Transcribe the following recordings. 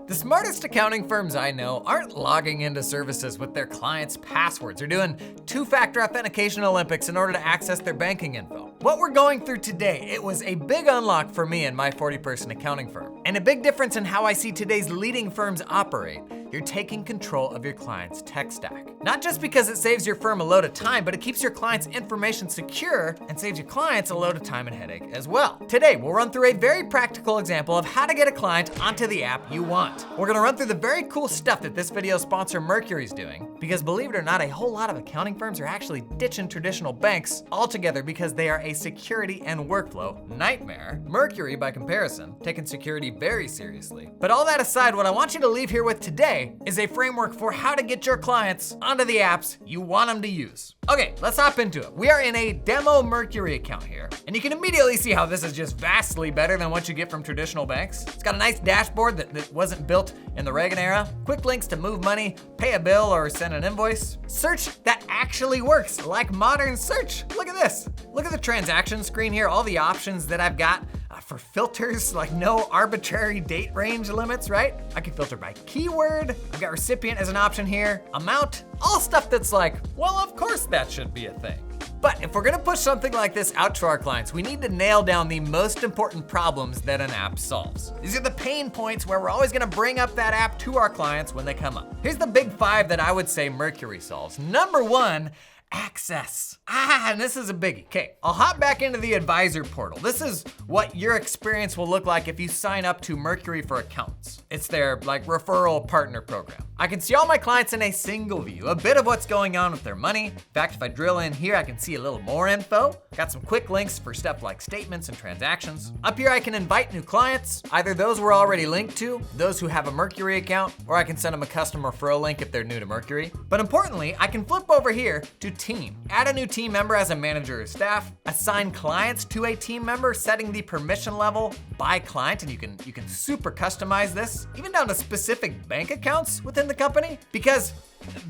The smartest accounting firms I know aren't logging into services with their clients' passwords or doing two-factor authentication Olympics in order to access their banking info. What we're going through today, it was a big unlock for me and my 40-person accounting firm, and a big difference in how I see today's leading firms operate. You're taking control of your client's tech stack. Not just because it saves your firm a load of time, but it keeps your client's information secure and saves your clients a load of time and headache as well. Today, we'll run through a very practical example of how to get a client onto the app you want. We're gonna run through the very cool stuff that this video sponsor Mercury is doing, because believe it or not, a whole lot of accounting firms are actually ditching traditional banks altogether because they are a security and workflow nightmare. Mercury, by comparison, taking security very seriously. But all that aside, what I want you to leave here with today is a framework for how to get your clients onto the apps you want them to use. Okay, let's hop into it. We are in a demo Mercury account here, and you can immediately see how this is just vastly better than what you get from traditional banks. It's got a nice dashboard that wasn't built in the Reagan era, quick links to move money, pay a bill, or send an invoice. Search that actually works, like modern search. Look at this. Look at the transaction screen here, all the options that I've got for filters, like no arbitrary date range limits, right? I can filter by keyword. I've got recipient as an option here, amount, all stuff that's like, well, of course that should be a thing. But if we're gonna push something like this out to our clients, we need to nail down the most important problems that an app solves. These are the pain points where we're always gonna bring up that app to our clients when they come up. Here's the big 5 that I would say Mercury solves. Number 1, access. And this is a biggie. Okay, I'll hop back into the advisor portal. This is what your experience will look like if you sign up to Mercury for Accountants. It's their referral partner program. I can see all my clients in a single view, a bit of what's going on with their money. In fact, if I drill in here, I can see a little more info. Got some quick links for stuff like statements and transactions. Up here, I can invite new clients, either those we're already linked to, those who have a Mercury account, or I can send them a custom referral link if they're new to Mercury. But importantly, I can flip over here to team. Add a new team member as a manager or staff, assign clients to a team member, setting the permission level by client, and you can super customize this, even down to specific bank accounts within the company, because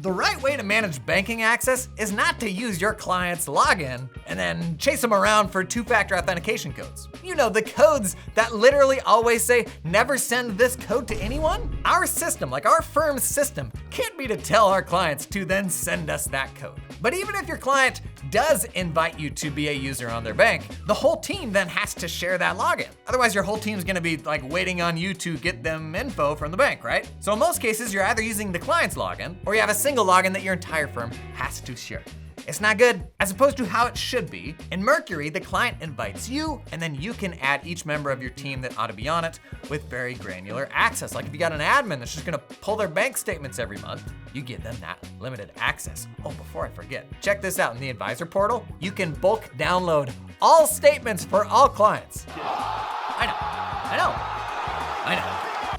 the right way to manage banking access is not to use your client's login and then chase them around for two-factor authentication codes. You know, the codes that literally always say, never send this code to anyone? Our system, like our firm's system, can't be to tell our clients to then send us that code. But even if your client does invite you to be a user on their bank, the whole team then has to share that login. Otherwise, your whole team's gonna be waiting on you to get them info from the bank, right? So in most cases, you're either using the client's login or you have a single login that your entire firm has to share. It's not good, as opposed to how it should be. In Mercury, the client invites you, and then you can add each member of your team that ought to be on it with very granular access. Like if you got an admin that's just gonna pull their bank statements every month, you give them that limited access. Oh, before I forget, check this out in the advisor portal. You can bulk download all statements for all clients. I know.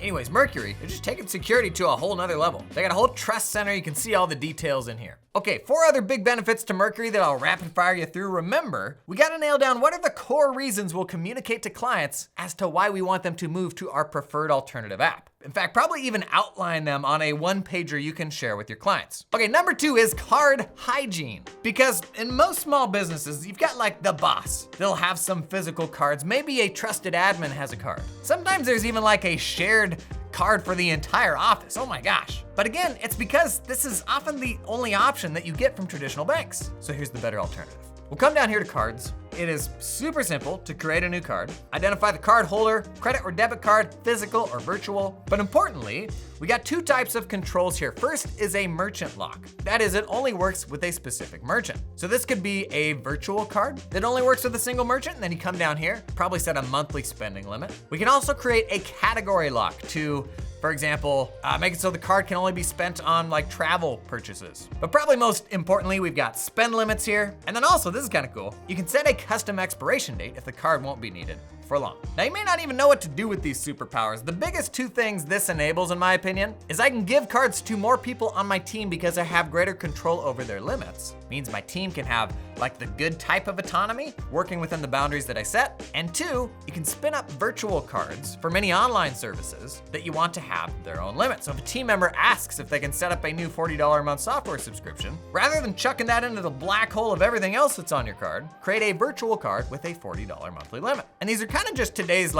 Anyways, Mercury, they're just taking security to a whole nother level. They got a whole trust center. You can see all the details in here. Okay, 4 other big benefits to Mercury that I'll rapid fire you through. Remember, we gotta nail down what are the core reasons we'll communicate to clients as to why we want them to move to our preferred alternative app. In fact, probably even outline them on a 1-pager you can share with your clients. Okay, number 2 is card hygiene. Because in most small businesses, you've got the boss. They'll have some physical cards. Maybe a trusted admin has a card. Sometimes there's even a shared card for the entire office. Oh my gosh. But again, it's because this is often the only option that you get from traditional banks. So here's the better alternative. We'll come down here to cards. It is super simple to create a new card. Identify the card holder, credit or debit card, physical or virtual. But importantly, we got 2 types of controls here. First is a merchant lock. That is, it only works with a specific merchant. So this could be a virtual card that only works with a single merchant, and then you come down here, probably set a monthly spending limit. We can also create a category lock to, for example, make it so the card can only be spent on travel purchases. But probably most importantly, we've got spend limits here. And then also, this is kind of cool, you can set a custom expiration date if the card won't be needed for long. Now you may not even know what to do with these superpowers. The biggest 2 things this enables, in my opinion, is I can give cards to more people on my team because I have greater control over their limits. Means my team can have the good type of autonomy, working within the boundaries that I set. And 2, you can spin up virtual cards for many online services that you want to have their own limit. So if a team member asks if they can set up a new $40 a month software subscription, rather than chucking that into the black hole of everything else that's on your card, create a virtual card with a $40 monthly limit. And these are kind of just today's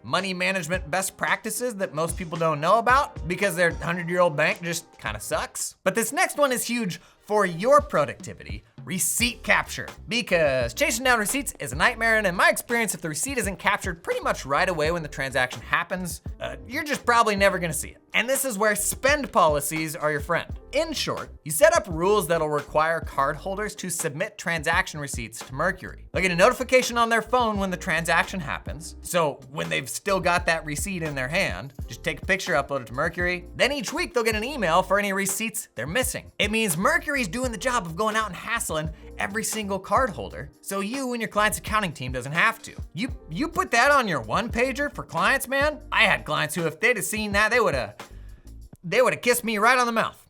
money management best practices that most people don't know about because their 100-year-old bank just kind of sucks. But this next one is huge for your productivity: receipt capture. Because chasing down receipts is a nightmare, and in my experience, if the receipt isn't captured pretty much right away when the transaction happens, you're just probably never gonna see it. And this is where spend policies are your friend. In short, you set up rules that'll require cardholders to submit transaction receipts to Mercury. They'll get a notification on their phone when the transaction happens, so when they've still got that receipt in their hand, just take a picture, upload it to Mercury. Then each week they'll get an email for any receipts they're missing. It means Mercury's doing the job of going out and hassling every single cardholder, so you and your client's accounting team doesn't have to. You put that on your one-pager for clients, man. I had clients who, if they'd have seen that, they would have kissed me right on the mouth.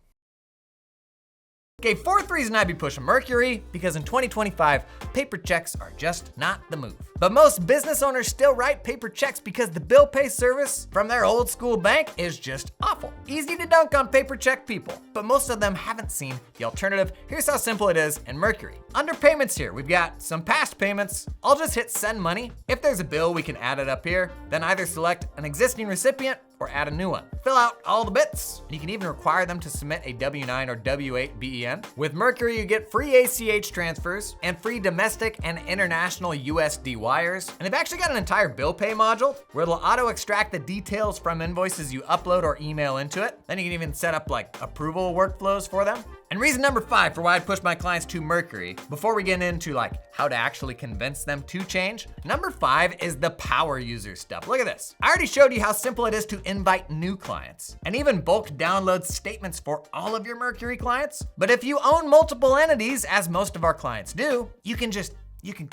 Okay, fourth reason I'd be pushing Mercury, because in 2025, paper checks are just not the move. But most business owners still write paper checks because the bill pay service from their old school bank is just awful. Easy to dunk on paper check people, but most of them haven't seen the alternative. Here's how simple it is in Mercury. Under payments here, we've got some past payments. I'll just hit send money. If there's a bill, we can add it up here. Then either select an existing recipient or add a new one. Fill out all the bits, and you can even require them to submit a W-9 or W-8 BEN. With Mercury, you get free ACH transfers and free domestic and international USD wires. And they've actually got an entire bill pay module where it'll auto extract the details from invoices you upload or email into it. Then you can even set up like approval workflows for them. And reason number 5 for why I'd push my clients to Mercury, before we get into like how to actually convince them to change, number 5 is the power user stuff. Look at this. I already showed you how simple it is to invite new clients and even bulk download statements for all of your Mercury clients. But if you own multiple entities, as most of our clients do, you can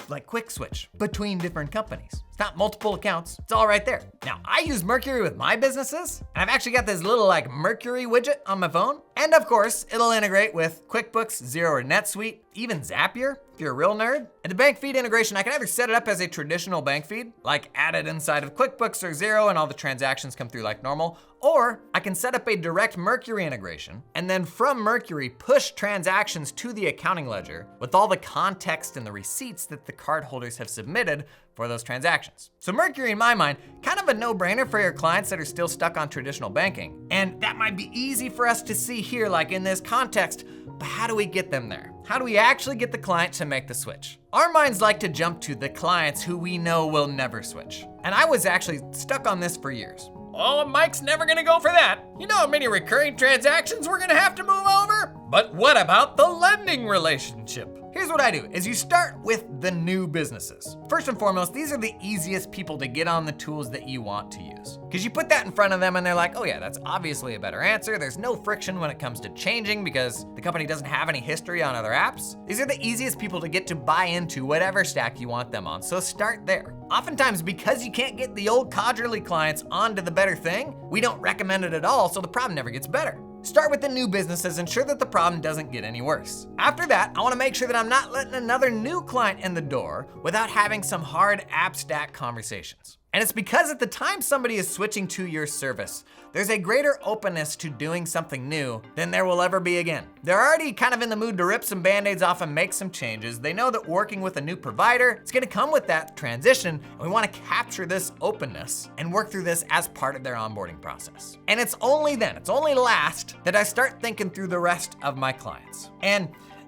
like quick switch between different companies. It's not multiple accounts, it's all right there. Now, I use Mercury with my businesses, and I've actually got this little like Mercury widget on my phone. And of course, it'll integrate with QuickBooks, Xero, or NetSuite, even Zapier, if you're a real nerd. And the bank feed integration, I can either set it up as a traditional bank feed, like add it inside of QuickBooks or Xero and all the transactions come through like normal, or I can set up a direct Mercury integration, and then from Mercury, push transactions to the accounting ledger with all the context and the receipts that the cardholders have submitted for those transactions. So Mercury, in my mind, kind of a no-brainer for your clients that are still stuck on traditional banking. And that might be easy for us to see here, like in this context, but how do we get them there? How do we actually get the client to make the switch? Our minds like to jump to the clients who we know will never switch. And I was actually stuck on this for years. Oh, Mike's never gonna go for that. You know how many recurring transactions we're gonna have to move over? But what about the lending relationship? Here's what I do, is you start with the new businesses. First and foremost, these are the easiest people to get on the tools that you want to use. Because you put that in front of them and they're like, oh yeah, that's obviously a better answer. There's no friction when it comes to changing because the company doesn't have any history on other apps. These are the easiest people to get to buy into whatever stack you want them on, so start there. Oftentimes, because you can't get the old codgerly clients onto the better thing, we don't recommend it at all, so the problem never gets better. Start with the new businesses, ensure that the problem doesn't get any worse. After that, I wanna make sure that I'm not letting another new client in the door without having some hard app stack conversations. And it's because at the time somebody is switching to your service, there's a greater openness to doing something new than there will ever be again. They're already kind of in the mood to rip some band-aids off and make some changes. They know that working with a new provider, it's gonna come with that transition, and we wanna capture this openness and work through this as part of their onboarding process. And it's only then, it's only last, that I start thinking through the rest of my clients. And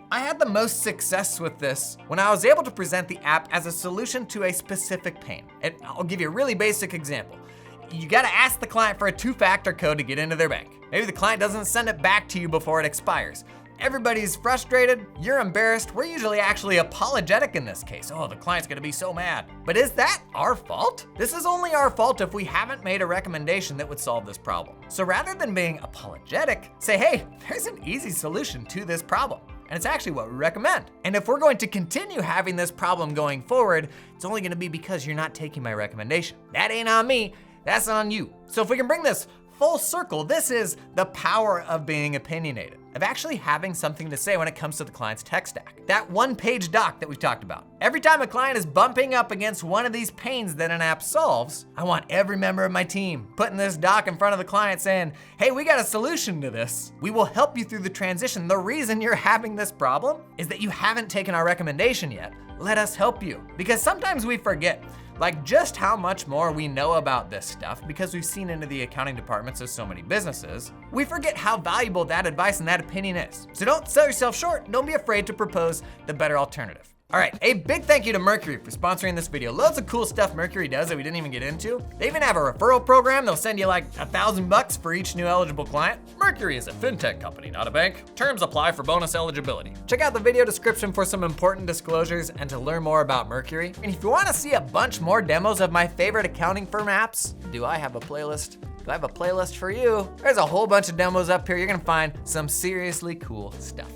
I had the most success with this when I was able to present the app as a solution to a specific pain. And I'll give you a really basic example. You gotta ask the client for a 2-factor code to get into their bank. Maybe the client doesn't send it back to you before it expires. Everybody's frustrated, you're embarrassed, we're usually actually apologetic in this case. Oh, the client's gonna be so mad. But is that our fault? This is only our fault if we haven't made a recommendation that would solve this problem. So rather than being apologetic, say, hey, there's an easy solution to this problem. And it's actually what we recommend. And if we're going to continue having this problem going forward, it's only gonna be because you're not taking my recommendation. That ain't on me, that's on you. So if we can bring this full circle, this is the power of being opinionated, of actually having something to say when it comes to the client's tech stack. That one-page doc that we've talked about. Every time a client is bumping up against one of these pains that an app solves, I want every member of my team putting this doc in front of the client saying, hey, we got a solution to this. We will help you through the transition. The reason you're having this problem is that you haven't taken our recommendation yet. Let us help you. Because sometimes we forget, Like just how much more we know about this stuff because we've seen into the accounting departments of so many businesses, we forget how valuable that advice and that opinion is. So don't sell yourself short. Don't be afraid to propose the better alternative. All right, a big thank you to Mercury for sponsoring this video. Loads of cool stuff Mercury does that we didn't even get into. They even have a referral program. They'll send you like $1,000 for each new eligible client. Mercury is a fintech company, not a bank. Terms apply for bonus eligibility. Check out the video description for some important disclosures and to learn more about Mercury. And if you wanna see a bunch more demos of my favorite accounting firm apps, do I have a playlist? Do I have a playlist for you? There's a whole bunch of demos up here. You're gonna find some seriously cool stuff.